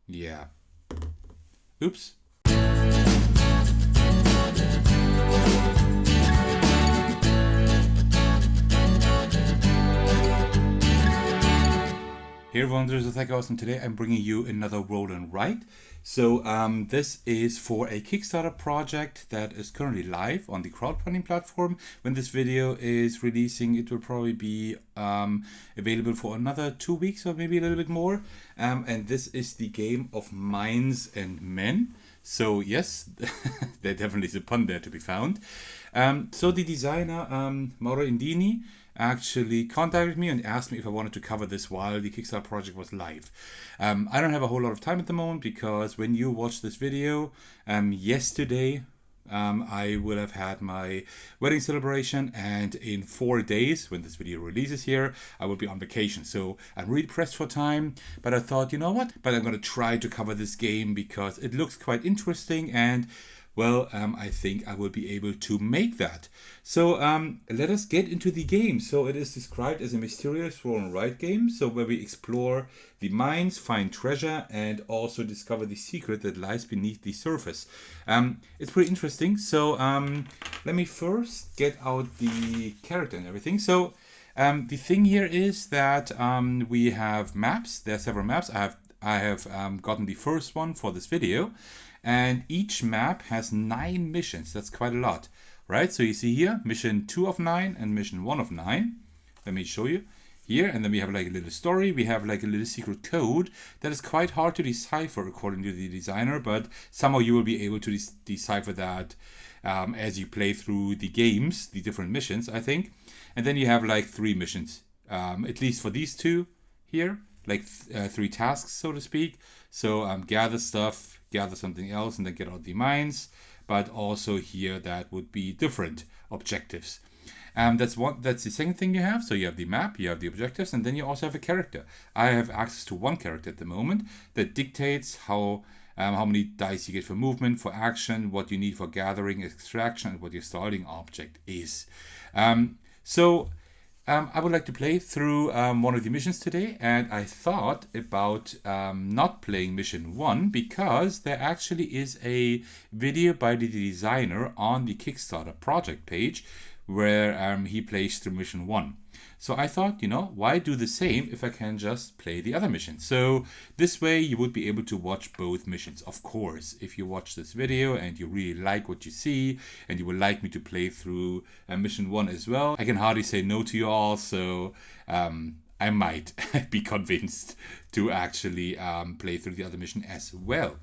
Yeah. Oops. Here everyone, this is Thekos, and today I'm bringing you another roll and write. So this is for a Kickstarter project that is currently live on the crowdfunding platform. When this video is releasing, it will probably be available for another 2 weeks or maybe a little bit more. And this is the game of Minds and Men. So yes, there definitely is a pun there to be found. So the designer, Mauro Indini, actually contacted me and asked me if I wanted to cover this while the Kickstarter project was live. I don't have a whole lot of time at the moment because when you watch this video, yesterday I will have had my wedding celebration, and in 4 days, when this video releases here, I will be on vacation. So I'm really pressed for time, but I thought, you know what? But I'm going to try to cover this game because it looks quite interesting, and well, I think I will be able to make that. So let us get into the game. So it is described as a mysterious roll and write game. So where we explore the mines, find treasure, and also discover the secret that lies beneath the surface. It's pretty interesting. So let me first get out the character and everything. So the thing here is that we have maps. There are several maps. I have gotten the first one for this video. And each map has 9 missions. That's quite a lot, right? So you see here, mission 2 of 9 and mission 1 of 9. Let me show you here. And then we have like a little story. We have like a little secret code that is quite hard to decipher according to the designer, but somehow you will be able to decipher that as you play through the games, the different missions, I think. And then you have like 3 missions, at least for these 2 here, like 3 tasks, so to speak. So gather stuff, gather something else, and then get out the mines. But also here that would be different objectives. That's the second thing you have. So you have the map, you have the objectives, and then you also have a character. I have access to one character at the moment that dictates how many dice you get for movement, for action, what you need for gathering, extraction, and what your starting object is. I would like to play through one of the missions today, and I thought about not playing mission 1 because there actually is a video by the designer on the Kickstarter project page where he plays through mission 1. So I thought, why do the same if I can just play the other mission? So this way you would be able to watch both missions. Of course, if you watch this video and you really like what you see and you would like me to play through mission 1 as well, I can hardly say no to you all. So I might be convinced to actually play through the other mission as well.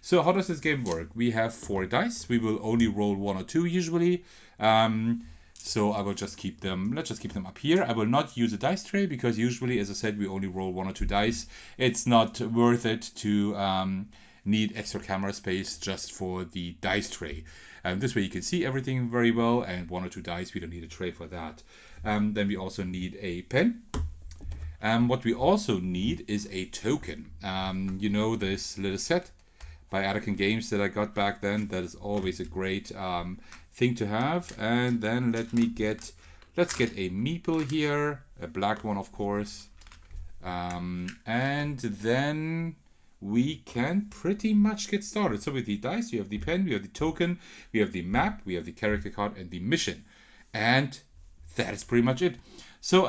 So how does this game work? We have 4 dice. We will only roll 1 or 2 usually. So I will just keep them, let's just keep them up here. I will not use a dice tray because usually, as I said, we only roll 1 or 2 dice. It's not worth it to need extra camera space just for the dice tray. This way you can see everything very well, and 1 or 2 dice, we don't need a tray for that. Then we also need a pen. What we also need is a token. This little set by Anakin Games that I got back then, that is always a great thing to have. And then let's get a meeple here, a black one of course, and then we can pretty much get started. So with the dice, you have the pen, we have the token, we have the map, we have the character card, and the mission, and that is pretty much it. So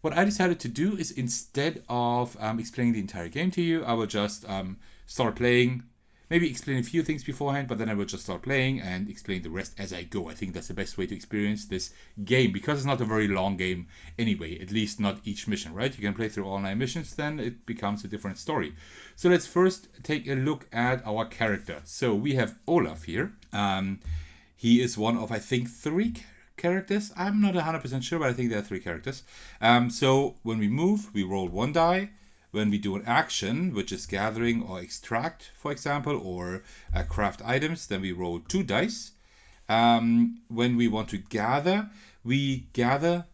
what I decided to do is, instead of explaining the entire game to you, I will just start playing. Maybe explain a few things beforehand, but then I will just start playing and explain the rest as I go. I think that's the best way to experience this game, because it's not a very long game anyway, at least not each mission, right? You can play through all 9 missions, then it becomes a different story. So let's first take a look at our character. So we have Olaf here. He is one of, I think, 3 characters. I'm not 100% sure, but I think there are 3 characters. So when we move, we roll 1 die. When we do an action, which is gathering or extract, for example, or craft items, then we roll 2 dice. When we want to gather, we gather,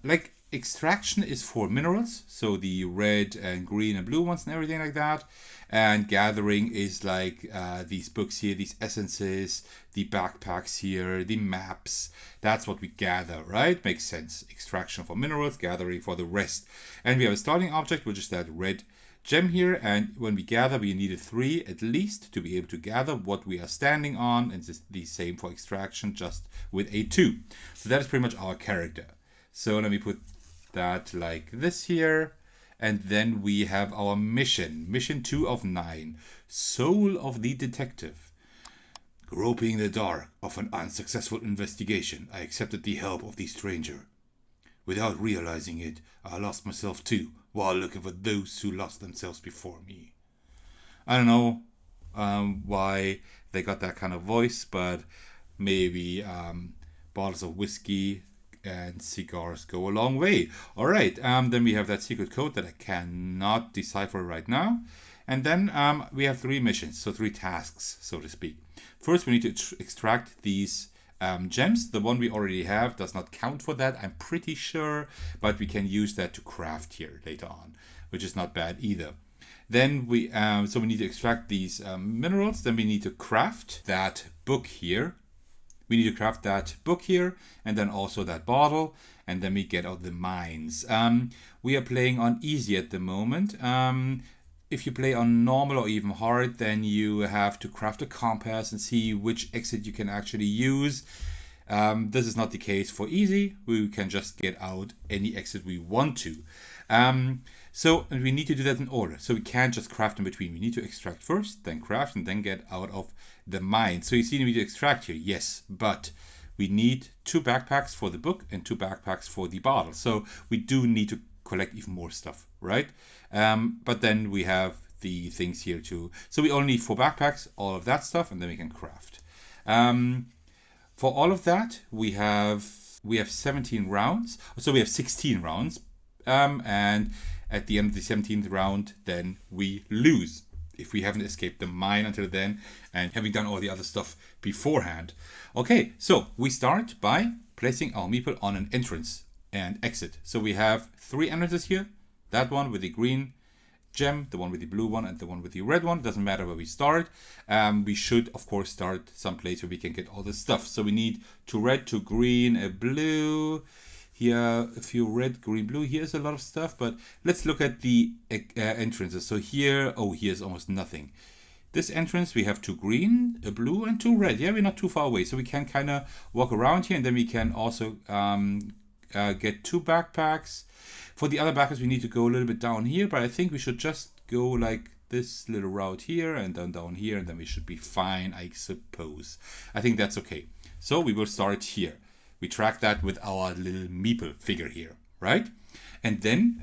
like extraction is for minerals, so the red and green and blue ones and everything like that. And gathering is like these books here, these essences, the backpacks here, the maps. That's what we gather, right? Makes sense. Extraction for minerals, gathering for the rest. And we have a starting object, which is that red gem here, and when we gather, we need a 3 at least to be able to gather what we are standing on, and it's the same for extraction, just with a 2. So that is pretty much our character. So let me put that like this here, and then we have our mission 2 of 9, Soul of the Detective. Groping in the dark of an unsuccessful investigation, I accepted the help of the stranger. Without realizing it, I lost myself too, while looking for those who lost themselves before me. I don't know why they got that kind of voice, but maybe bottles of whiskey and cigars go a long way. All right, then we have that secret code that I cannot decipher right now. And then we have 3 missions, so 3 tasks, so to speak. First, we need to extract these gems. The one we already have does not count for that, I'm pretty sure, but we can use that to craft here later on, which is not bad either. Then we need to extract these minerals. Then we need to craft that book here. We need to craft that book here, and then also that bottle, and then we get out the mines. We are playing on easy at the moment. If you play on normal or even hard, then you have to craft a compass and see which exit you can actually use. This is not the case for easy. We can just get out any exit we want to. So we need to do that in order. So we can't just craft in between. We need to extract first, then craft, and then get out of the mine. So you see we need to extract here, yes, but we need 2 backpacks for the book and 2 backpacks for the bottle. So we do need to collect even more stuff, right? But then we have the things here too. So we only need 4 backpacks, all of that stuff, and then we can craft. For all of that, we have 17 rounds. So we have 16 rounds, and at the end of the 17th round, then we lose if we haven't escaped the mine until then and having done all the other stuff beforehand. Okay, so we start by placing our meeple on an entrance and exit. So we have 3 entrances here. That one with the green gem, the one with the blue one, and the one with the red one. Doesn't matter where we start. We should, of course, start someplace where we can get all this stuff. So we need 2 red, 2 green, a blue. Here, a few red, green, blue. Here's a lot of stuff, but let's look at the entrances. So here, here's almost nothing. This entrance, we have 2 green, a blue, and 2 red. Yeah, we're not too far away. So we can kind of walk around here, and then we can also get 2 backpacks. For the other backpacks, we need to go a little bit down here, but I think we should just go like this little route here and then down here, and then we should be fine, I suppose. I think that's okay. So we will start here. We track that with our little meeple figure here, right? And then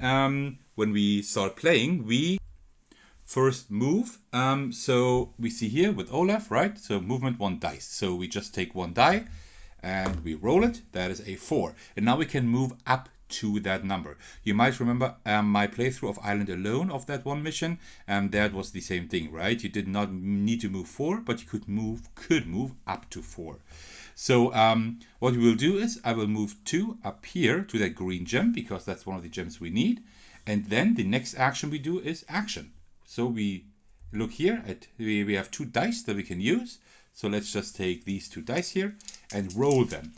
when we start playing, we first move. So we see here with Olaf, right? So movement 1 dice. So we just take 1 die and we roll it. That is a 4. And now we can move up to that number. You might remember my playthrough of Island Alone of that one mission. That was the same thing, right? You did not need to move 4, but you could move up to 4. So what we will do is I will move 2 up here to that green gem because that's one of the gems we need. And then the next action we do is action. So we look here at, we have 2 dice that we can use. So let's just take these 2 dice here and roll them.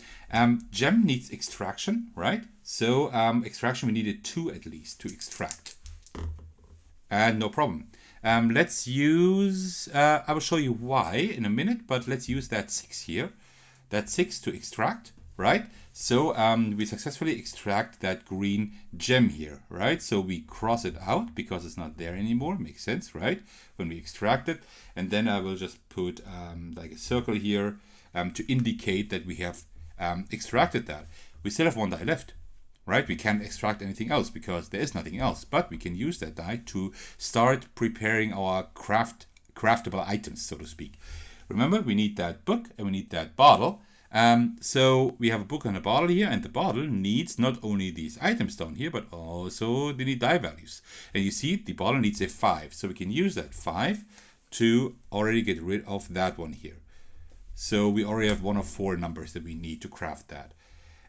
Gem needs extraction, right? So extraction, we needed 2 at least to extract. And no problem. Let's use, I will show you why in a minute, but let's use that 6 here. That 6 to extract, right? So we successfully extract that green gem here, right? So we cross it out because it's not there anymore. Makes sense, right? When we extract it. And then I will just put like a circle here to indicate that we have extracted that. We still have 1 die left, right? We can't extract anything else because there is nothing else. But we can use that die to start preparing our craftable items, so to speak. Remember, we need that book and we need that bottle. So we have a book and a bottle here, and the bottle needs not only these items down here, but also they need die values. And you see, the bottle needs a 5. So we can use that 5 to already get rid of that one here. So we already have 1 of 4 numbers that we need to craft that.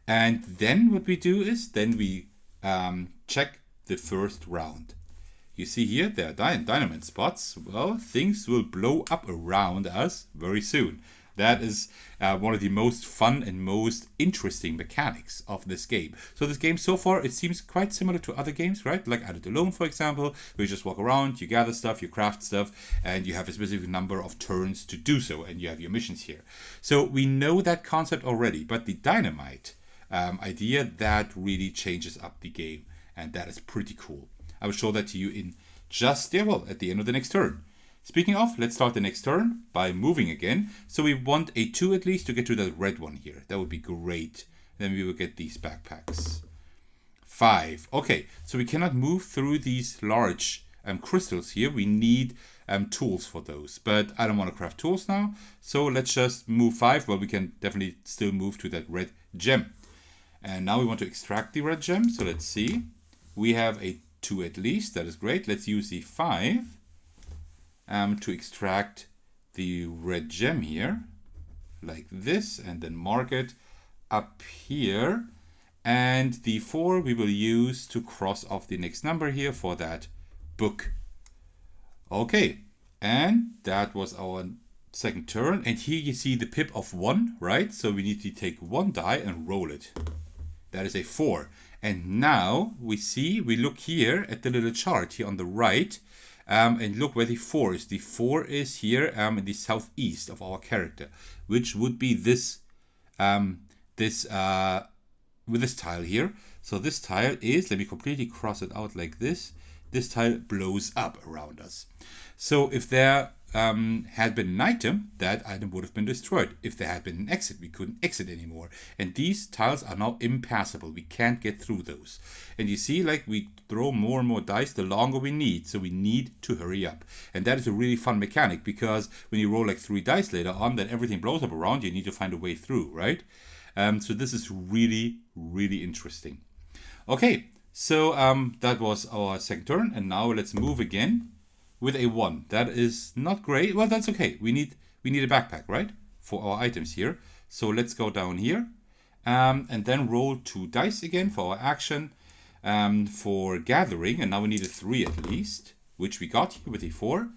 And then what we do is, then we check the first round. You see here, there are dynamite spots. Well, things will blow up around us very soon. That is one of the most fun and most interesting mechanics of this game. So this game so far, it seems quite similar to other games, right? Like Add It Alone, for example, where you just walk around, you gather stuff, you craft stuff, and you have a specific number of turns to do so, and you have your missions here. So we know that concept already, but the dynamite idea, that really changes up the game, and that is pretty cool. I will show that to you in just, at the end of the next turn. Speaking of, let's start the next turn by moving again. So we want a 2 at least to get to that red one here. That would be great. Then we will get these backpacks. 5. Okay, so we cannot move through these large crystals here. We need tools for those, but I don't want to craft tools now. So let's just move 5. Well, we can definitely still move to that red gem. And now we want to extract the red gem. So let's see. We have a 2 at least. That is great. Let's use the 5. To extract the red gem here, like this, and then mark it up here. And the 4 we will use to cross off the next number here for that book. Okay, and that was our second turn. And here you see the pip of 1, right? So we need to take 1 die and roll it. That is a 4. And now we look here at the little chart here on the right. And look where the 4 is. The 4 is here in the southeast of our character, which would be this with this tile here. So this tile is, let me completely cross it out like this. This tile blows up around us. So if there had been an item, that item would have been destroyed. If there had been an exit, we couldn't exit anymore. And these tiles are now impassable. We can't get through those. And you see, like, we throw more and more dice the longer we need. So we need to hurry up. And that is a really fun mechanic, because when you roll like 3 dice later on, then everything blows up around you. You need to find a way through, right? So this is really, really interesting. Okay, so that was our second turn. And now let's move again. With a 1. That is not great. Well, that's okay. We need a backpack, right? For our items here. So let's go down here. And then roll 2 dice again for our action. For gathering. And now we need a 3 at least. Which we got here with a 4.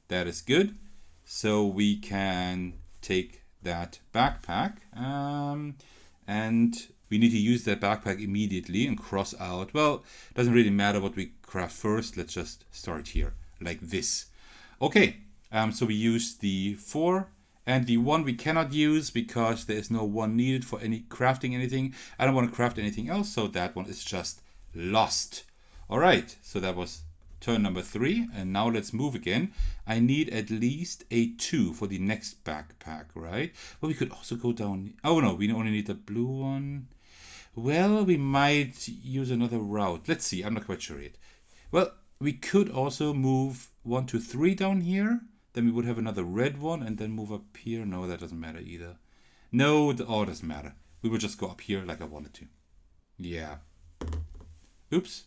That is good. So we can take that backpack. And we need to use that backpack immediately and cross out. Well, it doesn't really matter what we craft first. Let's just start here. Like this. Okay, so we use the 4 and the 1 we cannot use because there is no 1 needed for any crafting anything. I don't want to craft anything else, so that one is just lost. All right, so that was turn number 3, and now let's move again. I need at least a 2 for the next backpack, right? Well, we could also go down. Oh no, we only need the blue one. Well, we might use another route. Let's see, I'm not quite sure yet. Well, we could also move 1, 2, 3 down here. Then we would have another red one and then move up here. No, that doesn't matter either. No, it doesn't matter. We will just go up here like I wanted to. Yeah. Oops.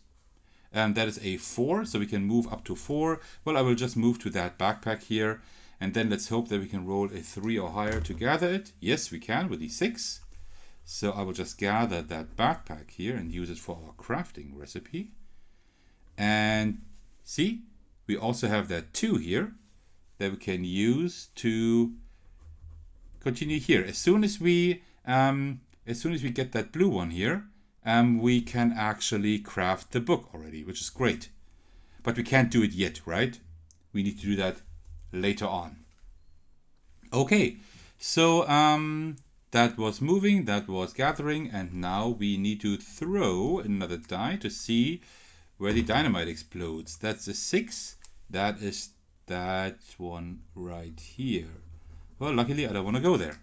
And that is a 4, so we can move up to 4. Well, I will just move to that backpack here. And then let's hope that we can roll a 3 or higher to gather it. Yes, we can with the 6. So I will just gather that backpack here and use it for our crafting recipe. And see, we also have that 2 here that we can use to continue here. As soon as we get that blue one here, we can actually craft the book already, which is great. But we can't do it yet, right? We need to do that later on. Okay, so that was moving, that was gathering, and now we need to throw another die to see where the dynamite explodes. That's a 6. That is that one right here. Well, luckily I don't want to go there.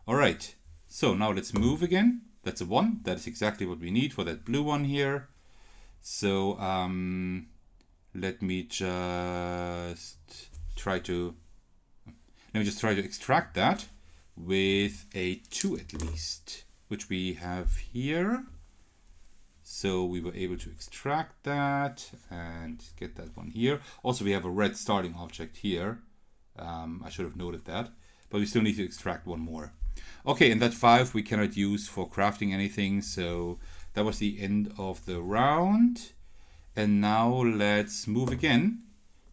All right, so now let's move again. That's a 1. That is exactly what we need for that blue one here. So let me just try to extract that with a 2 at least, which we have here. So we were able to extract that and get that one here. Also, we have a red starting object here. I should have noted that, but we still need to extract one more. Okay, and that 5 we cannot use for crafting anything. So that was the end of the round. And now let's move again.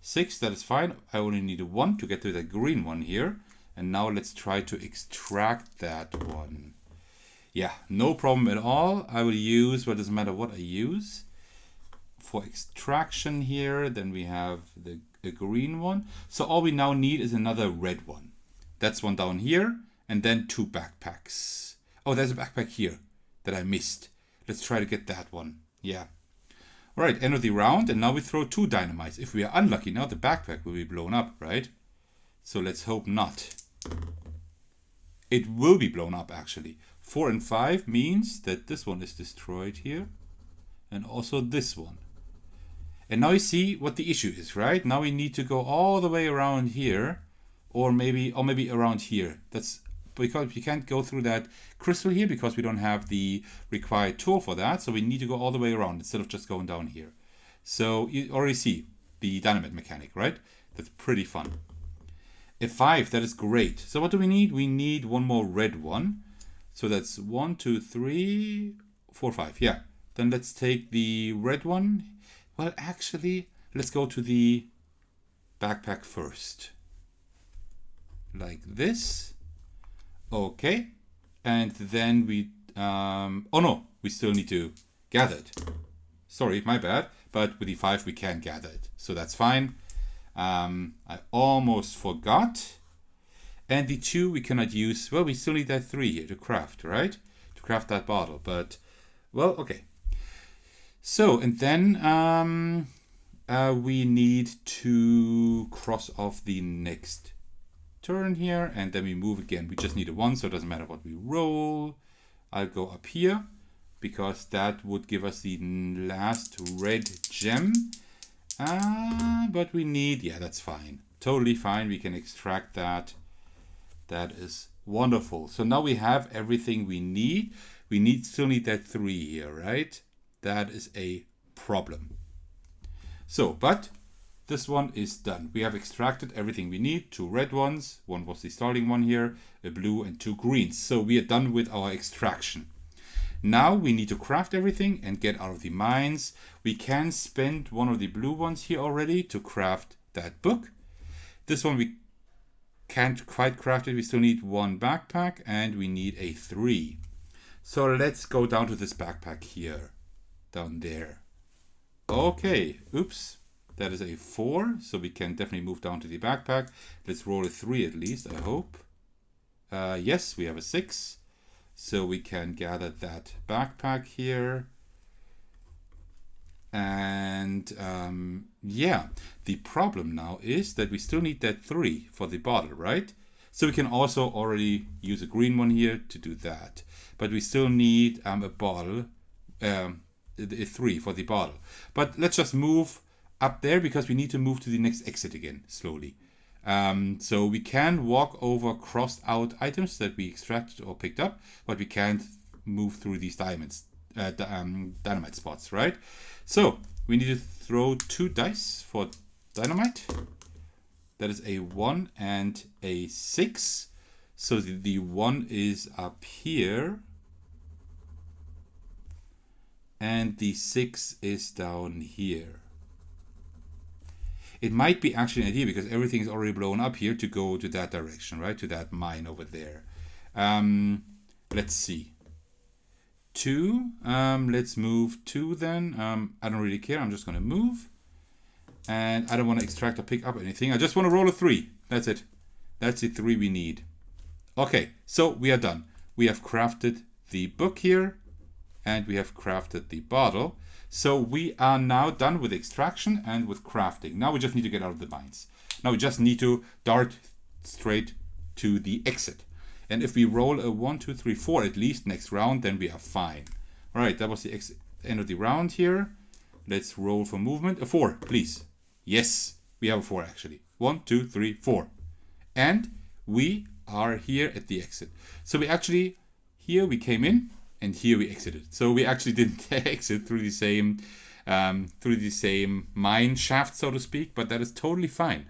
6, that is fine. I only need a 1 to get to the green one here. And now let's try to extract that one. Yeah, no problem at all. I will use, well, it doesn't matter what I use. For extraction here, then we have the green one. So all we now need is another red one. That's one down here, and then 2 backpacks. Oh, there's a backpack here that I missed. Let's try to get that one. Yeah. All right, end of the round, and now we throw 2 dynamites. If we are unlucky, now the backpack will be blown up, right? So let's hope not. It will be blown up, actually. 4 and 5 means that this one is destroyed here, and also this one. And now you see what the issue is, right? Now we need to go all the way around here, or maybe around here. That's because we can't go through that crystal here because we don't have the required tool for that. So we need to go all the way around instead of just going down here. So you already see the dynamite mechanic, right? That's pretty fun. A 5, that is great. So what do we need? We need one more red one. So that's 1, 2, 3, 4, 5. Yeah. Then let's take the red one. Well, actually, let's go to the backpack first. Like this. Okay. And then we, oh no, we still need to gather it. Sorry, my bad. But with the 5, we can gather it. So that's fine. I almost forgot. And the 2 we cannot use. Well, we still need that 3 here to craft, right? To craft that bottle. But, well, okay. So, and then we need to cross off the next turn here. And then we move again. We just need a 1, so it doesn't matter what we roll. I'll go up here because that would give us the last red gem. But we need, yeah, that's fine. Totally fine. We can extract that. That is wonderful. So now we have everything we need. We still need that 3 here, right? That is a problem. So, but this one is done. We have extracted everything we need. 2 red ones. 1 was the starting one here. A blue and 2 greens. So we are done with our extraction. Now we need to craft everything and get out of the mines. We can spend one of the blue ones here already to craft that book. This one we can't quite craft it. We still need 1 backpack and we need a 3. So let's go down to this backpack here. Down there. Okay. Oops. That is a 4. So we can definitely move down to the backpack. Let's roll a 3 at least, I hope. Yes, we have a 6. So we can gather that backpack here. And yeah, the problem now is that we still need that 3 for the bottle, right? So we can also already use a green one here to do that. But we still need a bottle, a 3 for the bottle. But let's just move up there because we need to move to the next exit again, slowly. So we can walk over crossed out items that we extracted or picked up, but we can't move through these dynamite spots, right? So we need to throw 2 dice for dynamite. That is a 1 and a 6. So the 1 is up here. And the 6 is down here. It might be actually an idea because everything is already blown up here to go to that direction, right? To that mine over there. Let's see. 2. Let's move 2 then. I don't really care. I'm just going to move. And I don't want to extract or pick up anything. I just want to roll a 3. That's it. That's the 3 we need. Okay, so we are done. We have crafted the book here. And we have crafted the bottle. So we are now done with extraction and with crafting. Now we just need to get out of the mines. Now we just need to dart straight to the exit. And if we roll a 1, 2, 3, 4 at least next round, then we are fine. All right, that was the end of the round here. Let's roll for movement. A 4, please. Yes, we have a 4 actually. 1, 2, 3, 4. And we are here at the exit. So we actually, here we came in. And here we exited. So we actually didn't exit through the same mine shaft, so to speak. But that is totally fine.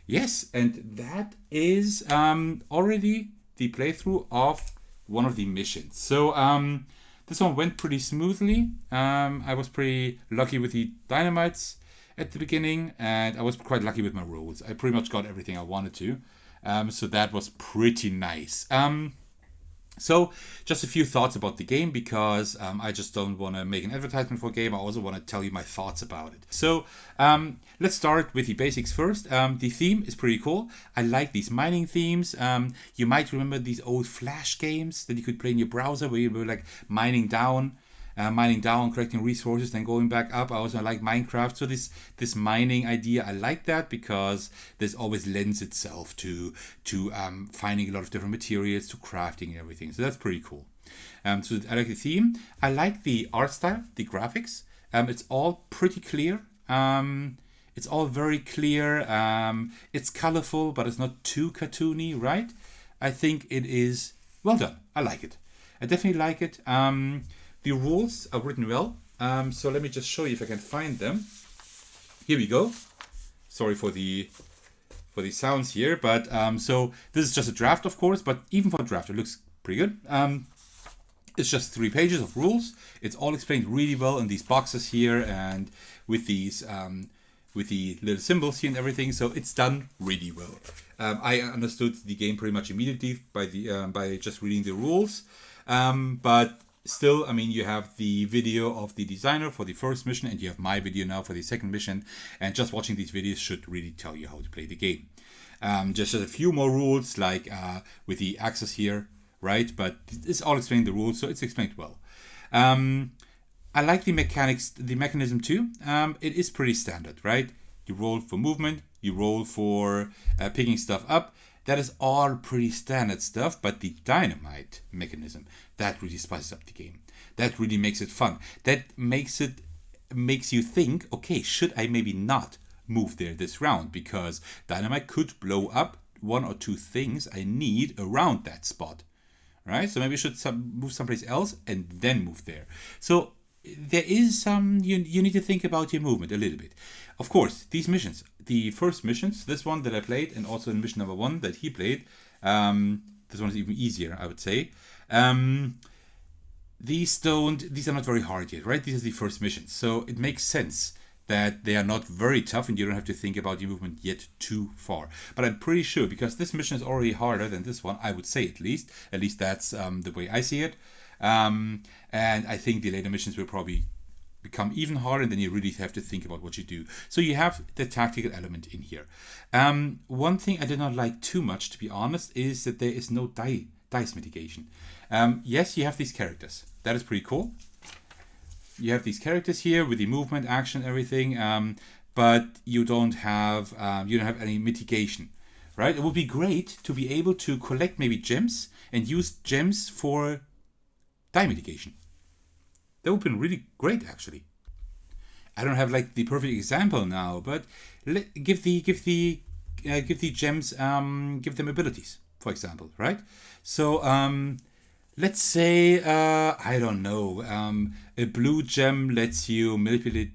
Yes, and that is already the playthrough of one of the missions. So this one went pretty smoothly. I was pretty lucky with the dynamites at the beginning, and I was quite lucky with my rolls. I pretty much got everything I wanted to. So that was pretty nice. So just a few thoughts about the game, because I just don't want to make an advertisement for a game. I also want to tell you my thoughts about it. So let's start with the basics first. The theme is pretty cool. I like these mining themes. You might remember these old Flash games that you could play in your browser where you were like mining down, collecting resources, then going back up. I also like Minecraft. So this mining idea, I like that because this always lends itself to finding a lot of different materials, to crafting and everything. So that's pretty cool. So I like the theme. I like the art style, the graphics. It's all pretty clear. It's all very clear. It's colorful, but it's not too cartoony, right? I think it is well done. I like it. I definitely like it. The rules are written well. So let me just show you if I can find them. Here we go. Sorry for the sounds here, but so this is just a draft, of course, but even for a draft, it looks pretty good. It's just 3 pages of rules. It's all explained really well in these boxes here and with these with the little symbols here and everything. So it's done really well. I understood the game pretty much immediately by just reading the rules, but still, I mean, you have the video of the designer for the first mission, and you have my video now for the second mission. And just watching these videos should really tell you how to play the game. Just a few more rules, like with the axes here, right? But it's all explaining the rules, so it's explained well. I like the mechanism too. It is pretty standard, right? You roll for movement, you roll for picking stuff up. That is all pretty standard stuff, but the dynamite mechanism, that really spices up the game. That really makes it fun. That makes you think, okay, should I maybe not move there this round? Because dynamite could blow up 1 or 2 things I need around that spot, right? So maybe I should move someplace else and then move there. So there is some, you need to think about your movement a little bit. Of course, these missions, the first missions, this one that I played, and also in mission number 1 that he played, this one is even easier, I would say. These are not very hard yet, right? These are the first missions. So it makes sense that they are not very tough and you don't have to think about your movement yet too far. But I'm pretty sure, because this mission is already harder than this one, I would say at least that's the way I see it. And I think the later missions will probably become even harder, and then you really have to think about what you do. So you have the tactical element in here. One thing I did not like too much, to be honest, is that there is no dice mitigation. Yes, you have these characters. That is pretty cool. You have these characters here with the movement, action, everything, but you don't have any mitigation, right? It would be great to be able to collect maybe gems and use gems for die mitigation. That would have been really great, actually. I don't have like the perfect example now, but give the gems, give them abilities, for example, right? So let's say I don't know, a blue gem lets you manipulate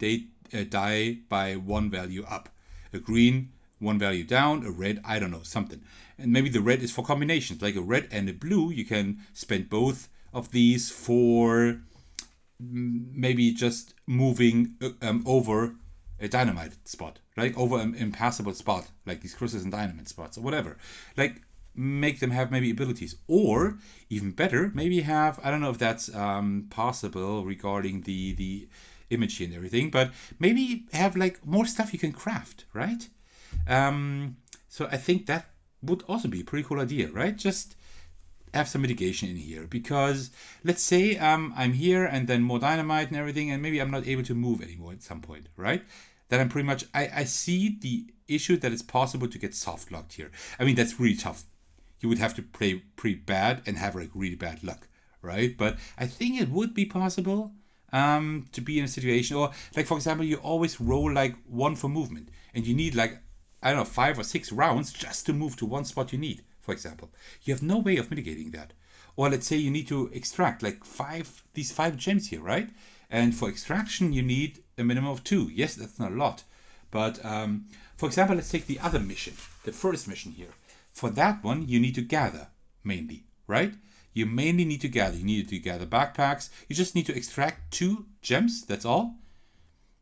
die by 1 value up, a green 1 value down, a red, I don't know, something. And maybe the red is for combinations, like a red and a blue. You can spend both of these for maybe just moving over a dynamite spot, like over an impassable spot, like these crystals and dynamite spots or whatever. Like make them have maybe abilities, or even better, maybe have, I don't know if that's possible regarding the image here and everything, but maybe have like more stuff you can craft, right? So I think that would also be a pretty cool idea, right? Just have some mitigation in here, because let's say I'm here and then more dynamite and everything, and maybe I'm not able to move anymore at some point, right? Then I'm pretty much, I see the issue that it's possible to get soft locked here. I mean, that's really tough. You would have to play pretty bad and have like really bad luck, right? But I think it would be possible to be in a situation, or like for example, you always roll like 1 for movement, and you need like, I don't know, 5 or 6 rounds just to move to one spot you need. For example, you have no way of mitigating that. Or let's say you need to extract like these 5 gems here, right? And for extraction, you need a minimum of 2. Yes, that's not a lot. But for example, let's take the other mission, the first mission here. For that one, you need to gather mainly, right? You mainly need to gather. You need to gather backpacks. You just need to extract 2 gems, that's all.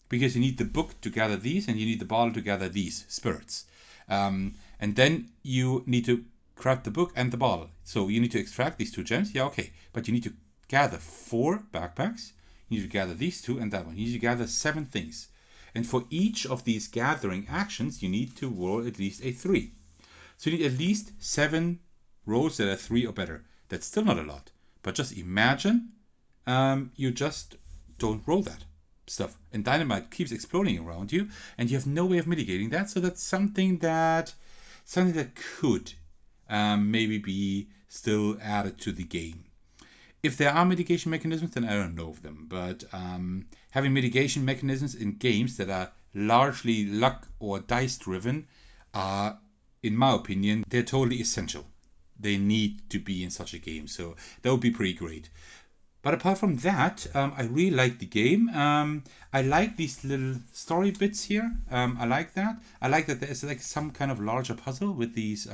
Because you need the book to gather these, and you need the bottle to gather these spirits. And And then you need to grab the book and the bottle. So you need to extract these 2 gems. Yeah, okay. But you need to gather 4 backpacks. You need to gather these 2 and that one. You need to gather 7 things. And for each of these gathering actions, you need to roll at least a 3. So you need at least 7 rolls that are 3 or better. That's still not a lot. But just imagine you just don't roll that stuff. And dynamite keeps exploding around you, and you have no way of mitigating that. So that's something that could maybe be still added to the game. If there are mitigation mechanisms, then I don't know of them. But having mitigation mechanisms in games that are largely luck or dice driven are, in my opinion, they're totally essential. They need to be in such a game. So that would be pretty great. But apart from that, I really like the game. I like these little story bits here. I like that. I like that there's like some kind of larger puzzle with these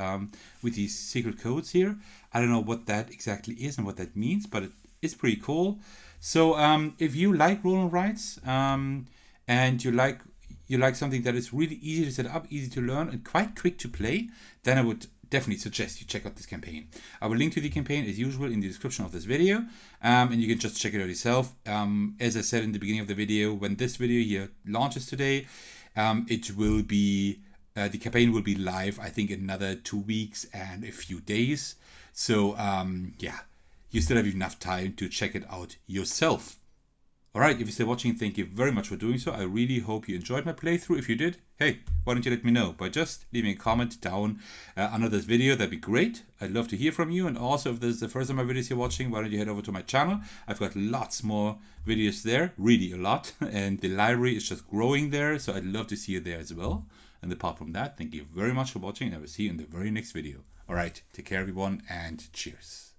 secret codes here. I don't know what that exactly is and what that means, but it is pretty cool. So if you like roll and writes and you like something that is really easy to set up, easy to learn, and quite quick to play, then I would definitely suggest you check out this campaign. I will link to the campaign as usual in the description of this video, and you can just check it out yourself. As I said in the beginning of the video, when this video here launches today, it will be the campaign will be live, I think, in another 2 weeks and a few days. So yeah, you still have enough time to check it out yourself. Alright, if you're still watching, thank you very much for doing so. I really hope you enjoyed my playthrough. If you did, hey, why don't you let me know by just leaving a comment down under this video. That'd be great. I'd love to hear from you. And also, if this is the first time my videos you're watching, why don't you head over to my channel? I've got lots more videos there, really a lot. And the library is just growing there. So I'd love to see you there as well. And apart from that, thank you very much for watching. And I will see you in the very next video. Alright, take care everyone and cheers.